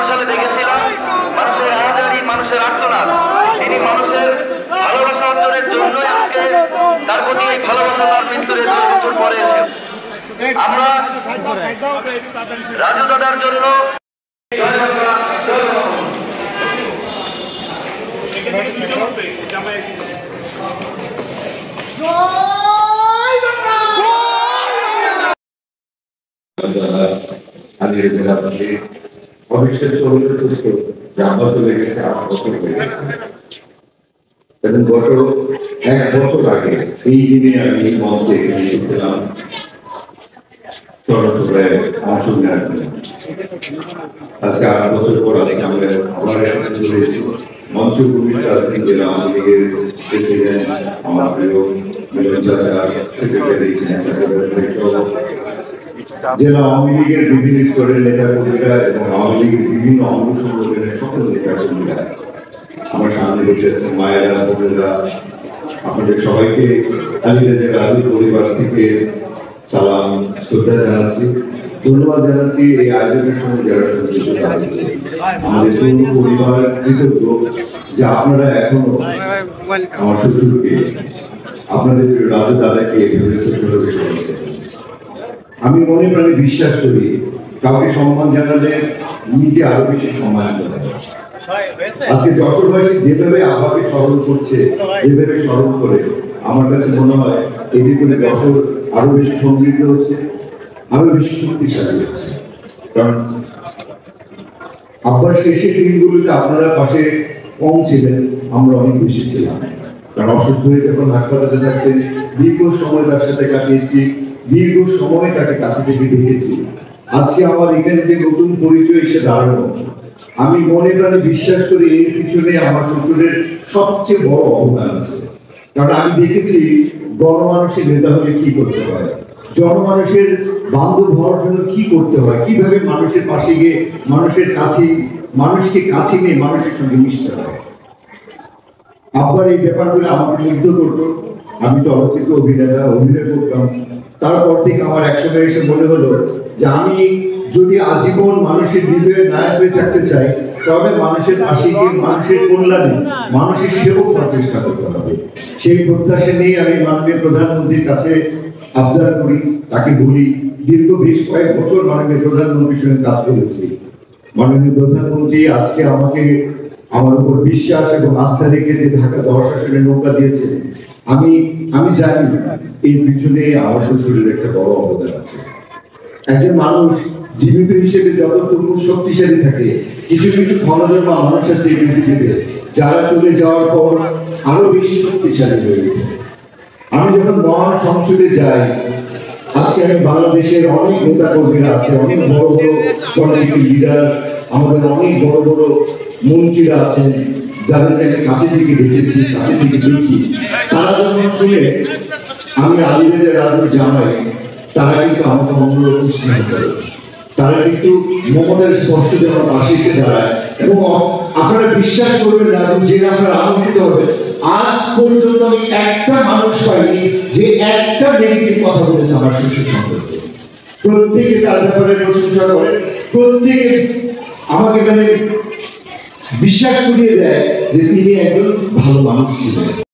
সালে দেখেছিলাম মানুষের আহাজারি, মানুষের আর্তনাদ। তিনি মানুষের ভালোবাসা অর্জনের জন্য আজকে তার প্রতি এই ভালোবাসা তার মৃত্যুর 2 বছর পরে এসে আমরা রাজু দাদার জন্য এবং গত 1 বছর আগে এই দিনে আমি মঞ্চে এসেছিলাম স্মরণসভায় অংশ নেওয়ার জন্য। আজকে 8 বছর পর আজকে আমরা আবার মঞ্চ ভূমিকা আছেন জেলা আওয়ামী লীগের প্রেসিডেন্ট, আমার প্রিয় মিলন চাচা, সেক্রেটারি, জেলা আওয়ামী লীগের বিভিন্ন স্তরের নেতা কর্মীরা এবং আওয়ামী লীগের বিভিন্ন অঙ্গ সংগঠনের সকল নেতা কর্মীরা আমার সামনে বসে আছেন, মায়েরা, বোনেরা। আপনাদের সবাইকে খালিদা রাজুর পরিবার থেকে সালাম, শ্রদ্ধা জানাচ্ছি, ধন্যবাদ জানাচ্ছি। এই আয়োজনের সময় যারা সংযুক্ত আমাদের পুরো পরিবার কৃতজ্ঞ যে আপনারা এখনো আমার শ্বশুরকে, আপনাদের রাজু দাদাকে এভাবে ছোটভাবে শুনেছেন। আমি মনে প্রাণে বিশ্বাস করি কাউকে সম্মান জানালে নিজে আরো বেশি সম্মান করে। আজকে যশোরবাসী যেভাবে আভাকে স্মরণ করছে, যেভাবে স্মরণ করে, আমার কাছে মনে হয় এটি করে যশোর আরো বেশি সমৃদ্ধ হচ্ছে, আরো বেশি শক্তিশালী হচ্ছে। কারণ আব্বার শেষের দিনগুলোতে আপনারা পাশে কম ছিলেন, আমরা অনেক বেশি ছিলাম। কারণ অসুস্থ হয়ে যখন হাসপাতালে থাকতেন, দীর্ঘ সময় তার সাথে কাটিয়েছি, দীর্ঘ সময় তাকে কাছে থেকে দেখেছি। আজকে আমার এখানে যে নতুন পরিচয় এসে দাঁড়ানো, আমি মনে প্রাণে বিশ্বাস করি এর পিছনে আমার শ্বশুরের সবচেয়ে বড় অবদান আছে। কারণ আমি দেখেছি গণমানুষের নেতা হলে কি করতে হয়, জনমানুষের বান্ধব হওয়ার জন্য কি করতে হয়, কিভাবে মানুষের পাশে গিয়ে মানুষের কাছে, মানুষকে কাছে নিয়ে মানুষের সঙ্গে মিশতে হয়। আব্বার এই ব্যাপারগুলো আমাকে মুগ্ধ করতো। আমি চলচ্চিত্র অভিনয় করতাম। তারপর থেকে আমার একসময় এসে মনে হলো যে আমি যদি আজীবন মানুষের হৃদয়ে নায়ক হয়ে থাকতে চাই, তবে মানুষের পাশে গিয়ে মানুষের কল্যাণে, মানুষের সেবক হওয়ার চেষ্টা করতে হবে। সেই প্রত্যাশা নিয়ে আমি মাননীয় প্রধানমন্ত্রীর কাছে আবদার করি, তাকে বলি। দীর্ঘ বেশ কয়েক বছর মাননীয় প্রধানমন্ত্রীর সঙ্গে কাজ করেছি। মাননীয় প্রধানমন্ত্রী আজকে আমাকে আমার উপর বিশ্বাস এবং আস্থা রেখে যে ঢাকা 10 আসনে নৌকা দিয়েছে, আমি জানি এর পিছনে আমার শ্বশুরের একটা বড় অবদান আছে। একজন মানুষ জীবিত হিসেবে যতটুকু শক্তিশালী থাকে, কিছু কিছু ক্ষমতাবান মানুষ আছে এই পৃথিবীতে যারা চলে যাওয়ার পর আরো বেশি শক্তিশালী হয়ে ওঠে। আমি যখন মহান সংসদে যাই, আজকে আমি বাংলাদেশের অনেক নেতা কর্মীরা আছে, অনেক বড় বড় পলিটিক্যাল লিডার, আমাদের অনেক বড় বড় মন্ত্রীরা আছেন, যাদেরকে আমি কাছে থেকে দেখেছি, কাছে থেকে দেখি। তারা যখন শুনে আমি আলিরেজা রাজুর জামাই, তারা কিন্তু আমাকে অন্যরকম স্নেহ করে। তারা কিন্তু মমতার স্পর্শ যেন পাশে এসে দাঁড়ায়। এবং আপনারা বিশ্বাস করবেন না, যে আপনারা আনন্দিত হবেন, আজ পর্যন্ত আমি একটা মানুষ পাইনি যে একটা নেগেটিভ কথা বলেছে আমার শ্বশুর সম্পর্কে। প্রত্যেকে তার ব্যাপারে প্রশংসা করে, প্রত্যেকে আমাকে মানে বিশ্বাস করিয়ে দেয় যে তিনি একজন ভালো মানুষ ছিলেন।